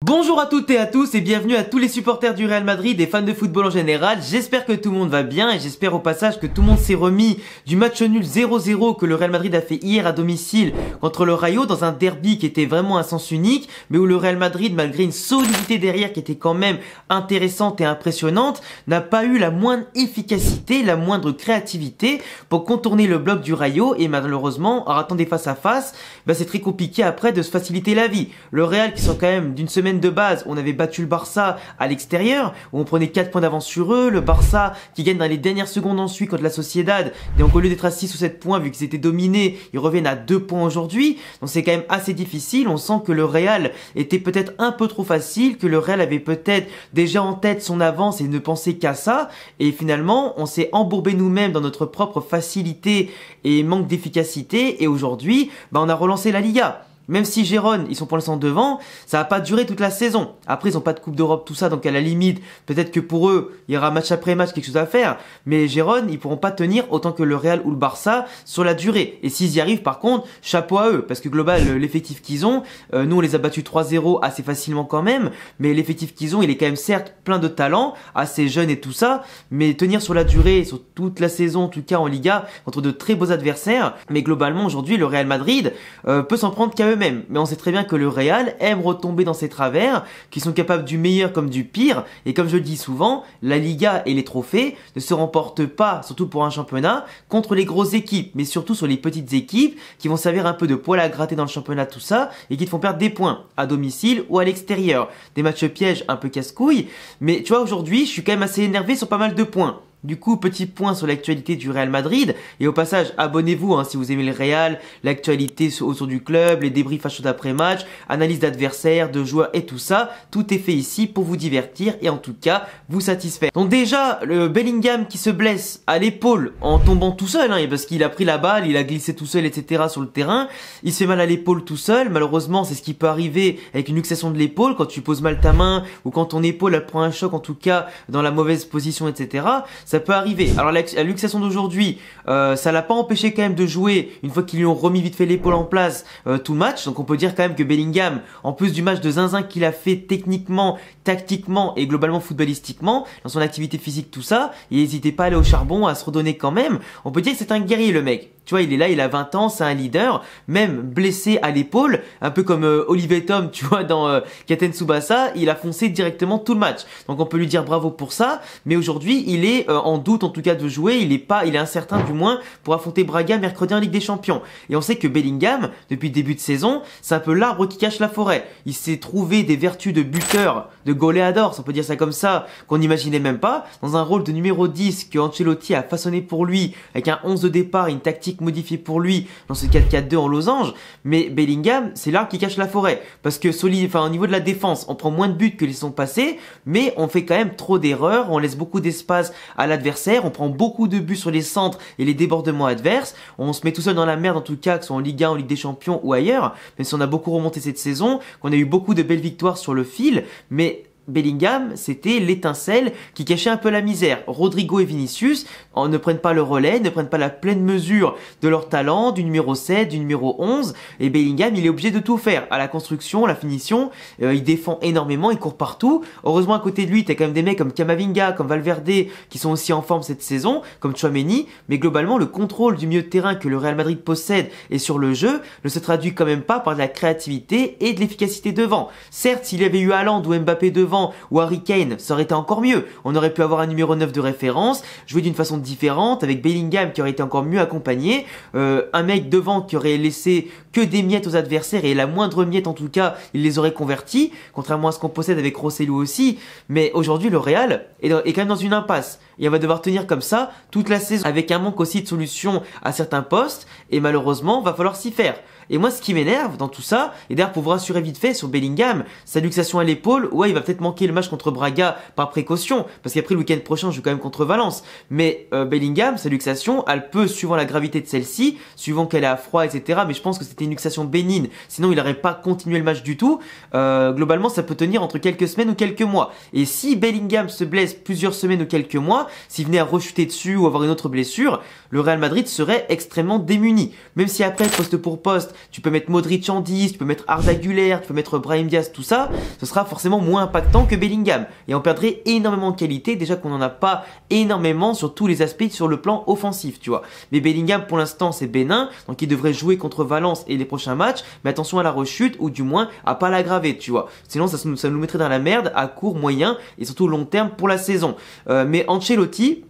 Bonjour à toutes et à tous et bienvenue à tous les supporters du Real Madrid et fans de football en général. J'espère que tout le monde va bien et j'espère au passage que tout le monde s'est remis du match nul 0-0 que le Real Madrid a fait hier à domicile contre le Rayo dans un derby qui était vraiment un sens unique, mais où le Real Madrid, malgré une solidité derrière qui était quand même intéressante et impressionnante, n'a pas eu la moindre efficacité, la moindre créativité pour contourner le bloc du Rayo et malheureusement, en ratant des face à face, c'est très compliqué après de se faciliter la vie. Le Real qui sont quand même d'une semaine de base, on avait battu le Barça à l'extérieur, où on prenait 4 points d'avance sur eux, le Barça qui gagne dans les dernières secondes ensuite contre la Sociedad, et donc au lieu d'être à 6 ou 7 points, vu qu'ils étaient dominés, ils reviennent à 2 points aujourd'hui, donc c'est quand même assez difficile, on sent que le Real était peut-être un peu trop facile, que le Real avait peut-être déjà en tête son avance et ne pensait qu'à ça, et finalement, on s'est embourbé nous-mêmes dans notre propre facilité et manque d'efficacité, et aujourd'hui, on a relancé la Liga. Même si Gérone, ils sont pour l'instant devant, ça va pas durer toute la saison. Après, ils ont pas de Coupe d'Europe, tout ça, donc à la limite, peut-être que pour eux, il y aura match après match quelque chose à faire. Mais Gérone, ils pourront pas tenir autant que le Real ou le Barça sur la durée. Et s'ils y arrivent, par contre, chapeau à eux. Parce que global, l'effectif qu'ils ont, nous on les a battus 3-0 assez facilement quand même. Mais l'effectif qu'ils ont, il est quand même certes plein de talent, assez jeune et tout ça. Mais tenir sur la durée, sur toute la saison, en tout cas en Liga, contre de très beaux adversaires. Mais globalement, aujourd'hui, le Real Madrid peut s'en prendre qu'à eux. Mais on sait très bien que le Real aime retomber dans ses travers, qui sont capables du meilleur comme du pire, et comme je le dis souvent, la Liga et les trophées ne se remportent pas, surtout pour un championnat, contre les grosses équipes, mais surtout sur les petites équipes qui vont servir un peu de poil à gratter dans le championnat, tout ça, et qui te font perdre des points, à domicile ou à l'extérieur. Des matchs pièges un peu casse-couilles, mais tu vois, aujourd'hui, je suis quand même assez énervé sur pas mal de points. Du coup, petit point sur l'actualité du Real Madrid. Et au passage, abonnez-vous si vous aimez le Real, l'actualité autour du club, les débriefs à chaud d'après-match, analyse d'adversaires, de joueurs et tout ça. Tout est fait ici pour vous divertir et en tout cas, vous satisfaire. Donc déjà, le Bellingham qui se blesse à l'épaule en tombant tout seul, parce qu'il a pris la balle, il a glissé tout seul, etc. sur le terrain. Il se fait mal à l'épaule tout seul. Malheureusement, c'est ce qui peut arriver avec une luxation de l'épaule quand tu poses mal ta main ou quand ton épaule elle prend un choc, en tout cas dans la mauvaise position, etc. Ça peut arriver. Alors la luxation d'aujourd'hui, ça l'a pas empêché quand même de jouer une fois qu'ils lui ont remis vite fait l'épaule en place tout le match. Donc on peut dire quand même que Bellingham, en plus du match de zinzin qu'il a fait techniquement, tactiquement et globalement footballistiquement, dans son activité physique tout ça, il n'hésitait pas à aller au charbon, à se redonner quand même. On peut dire que c'est un guerrier le mec. Tu vois, il est là, il a 20 ans, c'est un leader, même blessé à l'épaule, un peu comme Olivier Tom, tu vois, dans Katen Tsubasa, il a foncé directement tout le match. Donc on peut lui dire bravo pour ça, mais aujourd'hui, il est en doute en tout cas de jouer, il est incertain du moins pour affronter Braga mercredi en Ligue des Champions. Et on sait que Bellingham, depuis le début de saison, c'est un peu l'arbre qui cache la forêt. Il s'est trouvé des vertus de buteur, de goleador, si on peut dire ça comme ça, qu'on n'imaginait même pas, dans un rôle de numéro 10 que Ancelotti a façonné pour lui, avec un 11 de départ, une tactique modifié pour lui dans ce 4-4-2 en losange, mais Bellingham, c'est l'arbre qui cache la forêt, parce que au niveau de la défense, on prend moins de buts que les saisons passées, mais on fait quand même trop d'erreurs, on laisse beaucoup d'espace à l'adversaire, on prend beaucoup de buts sur les centres et les débordements adverses, on se met tout seul dans la merde en tout cas, que ce soit en Ligue 1, en Ligue des Champions ou ailleurs, même si on a beaucoup remonté cette saison, qu'on a eu beaucoup de belles victoires sur le fil, mais Bellingham, c'était l'étincelle qui cachait un peu la misère. Rodrigo et Vinicius ne prennent pas le relais, ne prennent pas la pleine mesure de leur talent, du numéro 7, du numéro 11. Et Bellingham, il est obligé de tout faire. À la construction, la finition, il défend énormément, il court partout. Heureusement, à côté de lui, t'as quand même des mecs comme Camavinga, comme Valverde, qui sont aussi en forme cette saison, comme Tchouaméni. Mais globalement, le contrôle du milieu de terrain que le Real Madrid possède et sur le jeu ne se traduit quand même pas par de la créativité et de l'efficacité devant. Certes, s'il y avait eu Haaland ou Mbappé devant, ou Harry Kane, ça aurait été encore mieux. On aurait pu avoir un numéro 9 de référence, jouer d'une façon différente, avec Bellingham qui aurait été encore mieux accompagné, un mec devant qui aurait laissé que des miettes aux adversaires, et la moindre miette en tout cas, il les aurait convertis, contrairement à ce qu'on possède avec Rosselló aussi. Mais aujourd'hui, le Real est quand même dans une impasse. Et on va devoir tenir comme ça toute la saison, avec un manque aussi de solutions à certains postes, et malheureusement, va falloir s'y faire. Et moi, ce qui m'énerve dans tout ça, et d'ailleurs pour vous rassurer vite fait sur Bellingham, sa luxation à l'épaule, ouais, il va peut-être manquer le match contre Braga par précaution, parce qu'après le week-end prochain, je joue quand même contre Valence. Mais Bellingham, sa luxation, elle peut, suivant la gravité de celle-ci, suivant qu'elle est à froid, etc. Mais je pense que c'était une luxation bénigne, sinon il n'aurait pas continué le match du tout. Globalement, ça peut tenir entre quelques semaines ou quelques mois. Et si Bellingham se blesse plusieurs semaines ou quelques mois, s'il venait à rechuter dessus ou avoir une autre blessure, le Real Madrid serait extrêmement démuni. Même si après, poste pour poste, tu peux mettre Modric en 10, tu peux mettre Arda Güler, tu peux mettre Brahim Diaz, tout ça, ce sera forcément moins impactant que Bellingham. Et on perdrait énormément de qualité, déjà qu'on n'en a pas énormément sur tous les aspects sur le plan offensif, tu vois. Mais Bellingham, pour l'instant, c'est bénin, donc il devrait jouer contre Valence et les prochains matchs, mais attention à la rechute, ou du moins à pas l'aggraver, tu vois. Sinon, ça nous mettrait dans la merde à court, moyen et surtout long terme pour la saison. Mais Ancelotti,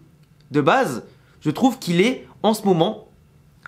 de base, je trouve qu'il est en ce moment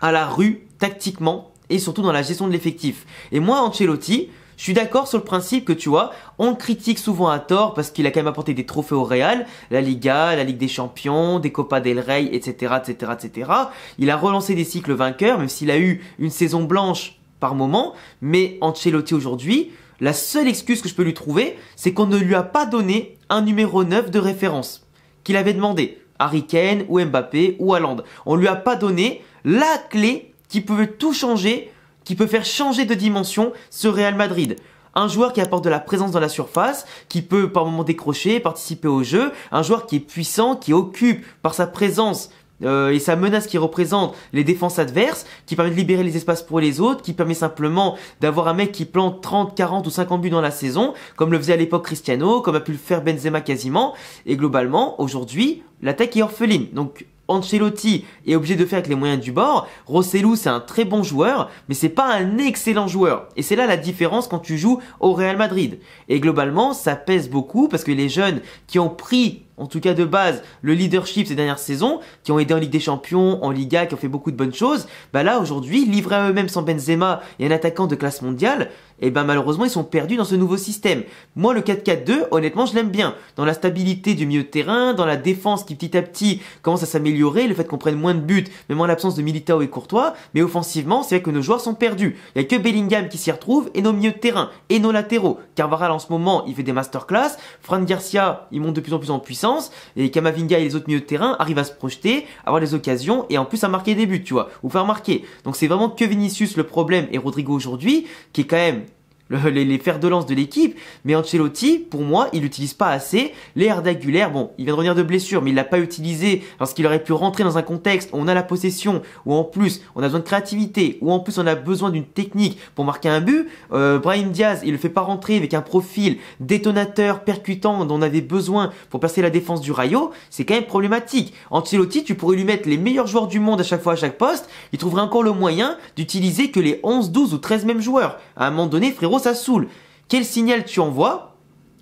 à la rue tactiquement et surtout dans la gestion de l'effectif. Et moi, Ancelotti, je suis d'accord sur le principe que, tu vois, on le critique souvent à tort parce qu'il a quand même apporté des trophées au Real, la Liga, la Ligue des Champions, des Copa del Rey, etc., etc., etc. Il a relancé des cycles vainqueurs, même s'il a eu une saison blanche par moment. Mais Ancelotti aujourd'hui, la seule excuse que je peux lui trouver, c'est qu'on ne lui a pas donné un numéro 9 de référence qu'il avait demandé. Harry Kane ou Mbappé ou Haaland. On lui a pas donné la clé qui peut tout changer, qui peut faire changer de dimension ce Real Madrid. Un joueur qui apporte de la présence dans la surface, qui peut par moments décrocher, participer au jeu, un joueur qui est puissant, qui occupe par sa présence et sa menace qui représente les défenses adverses, qui permet de libérer les espaces pour les autres, qui permet simplement d'avoir un mec qui plante 30, 40 ou 50 buts dans la saison, comme le faisait à l'époque Cristiano, comme a pu le faire Benzema quasiment. Et globalement, aujourd'hui, l'attaque est orpheline. Donc Ancelotti est obligé de faire avec les moyens du bord. Rossellou, c'est un très bon joueur, mais c'est pas un excellent joueur. Et c'est là la différence quand tu joues au Real Madrid. Et globalement, ça pèse beaucoup parce que les jeunes qui ont pris, en tout cas de base, le leadership ces dernières saisons, qui ont aidé en Ligue des Champions, en Liga, qui ont fait beaucoup de bonnes choses, bah là aujourd'hui, livrés à eux-mêmes sans Benzema et un attaquant de classe mondiale, et ben malheureusement ils sont perdus dans ce nouveau système. Moi le 4-4-2, honnêtement je l'aime bien. Dans la stabilité du milieu de terrain, dans la défense qui petit à petit commence à s'améliorer, le fait qu'on prenne moins de buts, même en l'absence de Militao et Courtois, mais offensivement c'est vrai que nos joueurs sont perdus. Il n'y a que Bellingham qui s'y retrouve et nos milieux de terrain, et nos latéraux. Carvajal en ce moment il fait des masterclass, Fran Garcia il monte de plus en plus en puissance, et Camavinga et les autres milieux de terrain arrivent à se projeter, avoir des occasions, et en plus à marquer des buts, tu vois, ou faire marquer. Donc c'est vraiment que Vinicius le problème, et Rodrigo aujourd'hui, qui est quand même les fers de lance de l'équipe, mais Ancelotti, pour moi, il l'utilise pas assez. Les Arda Güler, bon, il vient de revenir de blessure, mais il l'a pas utilisé parce qu'il aurait pu rentrer dans un contexte où on a la possession, où en plus on a besoin de créativité, où en plus on a besoin d'une technique pour marquer un but. Brahim Diaz, il le fait pas rentrer avec un profil détonateur, percutant dont on avait besoin pour percer la défense du Rayo. C'est quand même problématique. Ancelotti, tu pourrais lui mettre les meilleurs joueurs du monde à chaque fois, à chaque poste, il trouverait encore le moyen d'utiliser que les 11, 12 ou 13 mêmes joueurs. À un moment donné, frérot, ça saoule. Quel signal tu envoies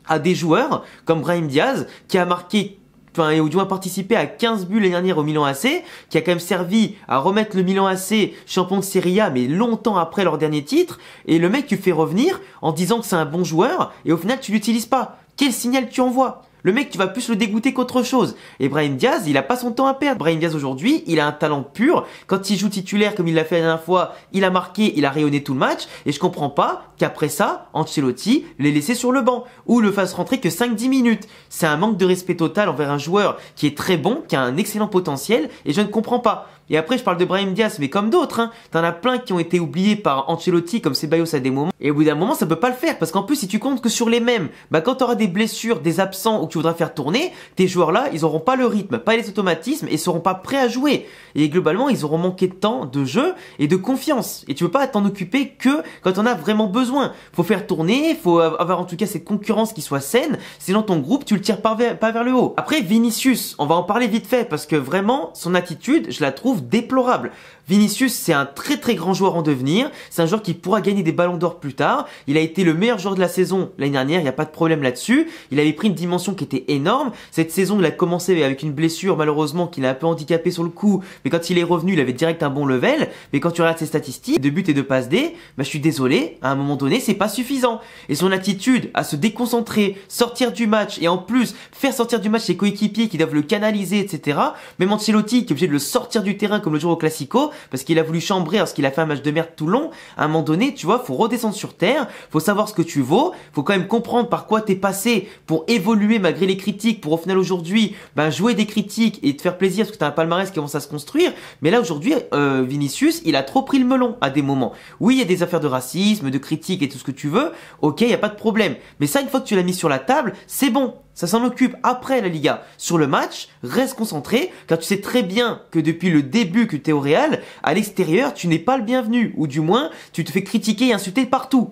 à des joueurs comme Brahim Diaz qui a marqué, enfin, ou du moins participé à 15 buts l'année dernière au Milan AC, qui a quand même servi à remettre le Milan AC champion de Serie A, mais longtemps après leur dernier titre, et le mec tu fais revenir en disant que c'est un bon joueur, et au final tu l'utilises pas. Quel signal tu envoies? Le mec, tu vas plus le dégoûter qu'autre chose. Et Brahim Diaz, il a pas son temps à perdre. Brahim Diaz aujourd'hui, il a un talent pur. Quand il joue titulaire comme il l'a fait la dernière fois, il a marqué, il a rayonné tout le match. Et je comprends pas qu'après ça, Ancelotti l'ait laissé sur le banc ou le fasse rentrer que 5-10 minutes. C'est un manque de respect total envers un joueur qui est très bon, qui a un excellent potentiel, et je ne comprends pas. Et après, je parle de Brahim Diaz, mais comme d'autres, hein. T'en as plein qui ont été oubliés par Ancelotti, comme Ceballos à des moments. Et au bout d'un moment, ça peut pas le faire. Parce qu'en plus, si tu comptes que sur les mêmes, bah, quand t'auras des blessures, des absents ou que tu voudras faire tourner, tes joueurs-là, ils auront pas le rythme, pas les automatismes et seront pas prêts à jouer. Et globalement, ils auront manqué de temps, de jeu et de confiance. Et tu peux pas t'en occuper que quand on a vraiment besoin. Faut faire tourner, faut avoir en tout cas cette concurrence qui soit saine. Sinon, ton groupe, tu le tires pas vers le haut. Après, Vinicius, on va en parler vite fait parce que vraiment, son attitude, je la trouve déplorable. Vinicius, c'est un très très grand joueur en devenir. C'est un joueur qui pourra gagner des ballons d'or plus tard. Il a été le meilleur joueur de la saison l'année dernière, il n'y a pas de problème là-dessus. Il avait pris une dimension qui était énorme. Cette saison, il a commencé avec une blessure malheureusement qui l'a un peu handicapé sur le coup. Mais quand il est revenu, il avait direct un bon level. Mais quand tu regardes ses statistiques de buts et de passes D, bah, je suis désolé, à un moment donné, c'est pas suffisant. Et son attitude à se déconcentrer, sortir du match et en plus faire sortir du match ses coéquipiers qui doivent le canaliser, etc. Même Ancelotti qui est obligé de le sortir du terrain comme le jour au Classico parce qu'il a voulu chambrer parce qu'il a fait un match de merde tout le long. À un moment donné, tu vois, faut redescendre sur terre, faut savoir ce que tu vaux, faut quand même comprendre par quoi t'es passé pour évoluer malgré les critiques, pour au final aujourd'hui, ben, jouer des critiques et te faire plaisir parce que t'as un palmarès qui commence à se construire. Mais là aujourd'hui, Vinicius, il a trop pris le melon à des moments. Oui, il y a des affaires de racisme, de critiques et tout ce que tu veux. Ok, il y a pas de problème. Mais ça, une fois que tu l'as mis sur la table, c'est bon. Ça s'en occupe après la Liga. Sur le match, reste concentré, car tu sais très bien que depuis le début que tu es au Real, à l'extérieur, tu n'es pas le bienvenu. Ou du moins, tu te fais critiquer et insulter partout.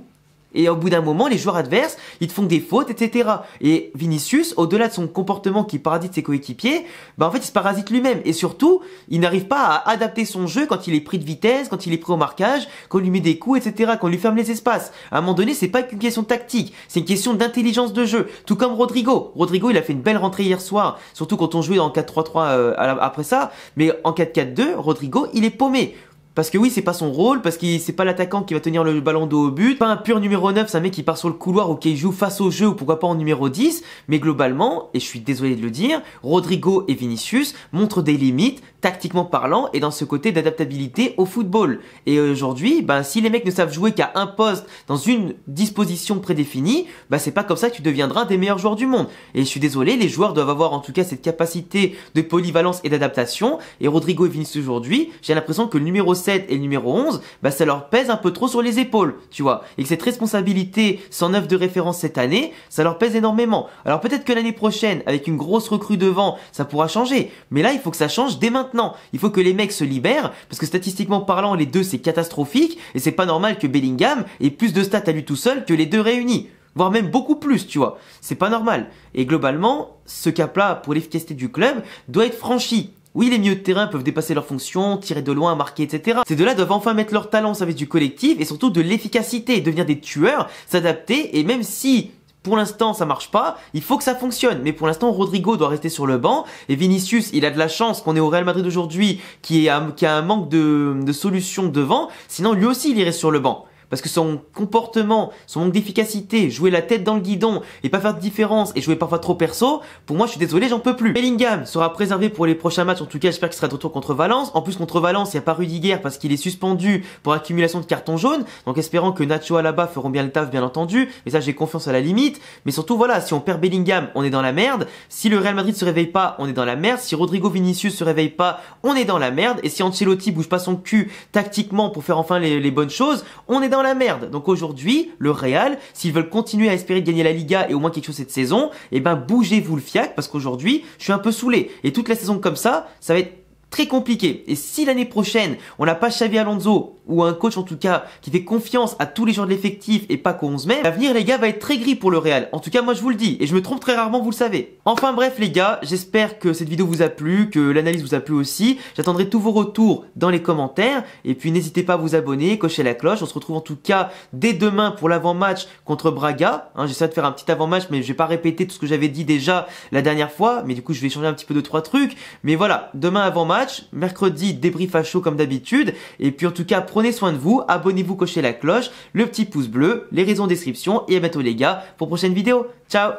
Et au bout d'un moment, les joueurs adverses, ils te font des fautes, etc. Et Vinicius, au-delà de son comportement qui parasite ses coéquipiers, en fait, il se parasite lui-même. Et surtout, il n'arrive pas à adapter son jeu quand il est pris de vitesse, quand il est pris au marquage, quand on lui met des coups, etc., quand on lui ferme les espaces. À un moment donné, c'est pas qu'une question tactique, c'est une question d'intelligence de jeu. Tout comme Rodrigo. Rodrigo, il a fait une belle rentrée hier soir, surtout quand on jouait en 4-3-3 après ça. Mais en 4-4-2, Rodrigo, il est paumé. Parce que oui, c'est pas son rôle, parce que c'est pas l'attaquant qui va tenir le ballon dos au but, pas un pur numéro 9, c'est un mec qui part sur le couloir ou qui joue face au jeu ou pourquoi pas en numéro 10, mais globalement, et je suis désolé de le dire, Rodrigo et Vinicius montrent des limites, tactiquement parlant, et dans ce côté d'adaptabilité au football. Et aujourd'hui, si les mecs ne savent jouer qu'à un poste dans une disposition prédéfinie, c'est pas comme ça que tu deviendras un des meilleurs joueurs du monde. Et je suis désolé, les joueurs doivent avoir en tout cas cette capacité de polyvalence et d'adaptation, et Rodrigo et Vinicius aujourd'hui, j'ai l'impression que le numéro 7 et le numéro 11, ça leur pèse un peu trop sur les épaules, tu vois. Et que cette responsabilité 109 de référence cette année, ça leur pèse énormément. Alors peut-être que l'année prochaine, avec une grosse recrue devant, ça pourra changer. Mais là, il faut que ça change dès maintenant. Il faut que les mecs se libèrent, parce que statistiquement parlant, les deux, c'est catastrophique, et c'est pas normal que Bellingham ait plus de stats à lui tout seul que les deux réunis. Voire même beaucoup plus, tu vois. C'est pas normal. Et globalement, ce cap-là, pour l'efficacité du club, doit être franchi. Oui, les milieux de terrain peuvent dépasser leurs fonctions, tirer de loin, marquer, etc. Ces deux-là doivent enfin mettre leur talent au service du collectif et surtout de l'efficacité, devenir des tueurs, s'adapter, et même si pour l'instant ça marche pas, il faut que ça fonctionne. Mais pour l'instant, Rodrigo doit rester sur le banc, et Vinicius, il a de la chance qu'on est au Real Madrid aujourd'hui, qui a un manque de solutions devant, sinon lui aussi il irait sur le banc. Parce que son comportement, son manque d'efficacité, jouer la tête dans le guidon et pas faire de différence et jouer parfois trop perso, pour moi je suis désolé, j'en peux plus. Bellingham sera préservé pour les prochains matchs, en tout cas j'espère qu'il sera de retour contre Valence. En plus contre Valence, il n'y a pas Rudiger parce qu'il est suspendu pour accumulation de cartons jaunes, donc espérant que Nacho Alaba feront bien le taf bien entendu, mais ça j'ai confiance à la limite. Mais surtout voilà, si on perd Bellingham, on est dans la merde. Si le Real Madrid se réveille pas, on est dans la merde. Si Rodrigo Vinicius se réveille pas, on est dans la merde. Et si Ancelotti bouge pas son cul tactiquement pour faire enfin les bonnes choses, on est dans la merde. Donc aujourd'hui, le Real, s'ils veulent continuer à espérer de gagner la Liga et au moins quelque chose cette saison, bougez-vous le fiac, parce qu'aujourd'hui, je suis un peu saoulé. Et toute la saison comme ça va être très compliqué. Et si l'année prochaine, on n'a pas Xabi Alonso, ou un coach en tout cas, qui fait confiance à tous les joueurs de l'effectif et pas qu'au 11 mai, l'avenir les gars va être très gris pour le Real. En tout cas, moi je vous le dis, et je me trompe très rarement, vous le savez. Enfin bref les gars, j'espère que cette vidéo vous a plu, que l'analyse vous a plu aussi. J'attendrai tous vos retours dans les commentaires, et puis n'hésitez pas à vous abonner, cocher la cloche. On se retrouve en tout cas dès demain pour l'avant-match contre Braga. J'essaie de faire un petit avant-match, mais je vais pas répéter tout ce que j'avais dit déjà la dernière fois, mais du coup je vais changer un petit peu de 2-3 trucs. Mais voilà, demain avant-match, mercredi débrief à chaud comme d'habitude, et puis en tout cas prenez soin de vous, abonnez-vous, cochez la cloche, le petit pouce bleu, les raisons en description, et à bientôt les gars pour prochaine vidéo. Ciao.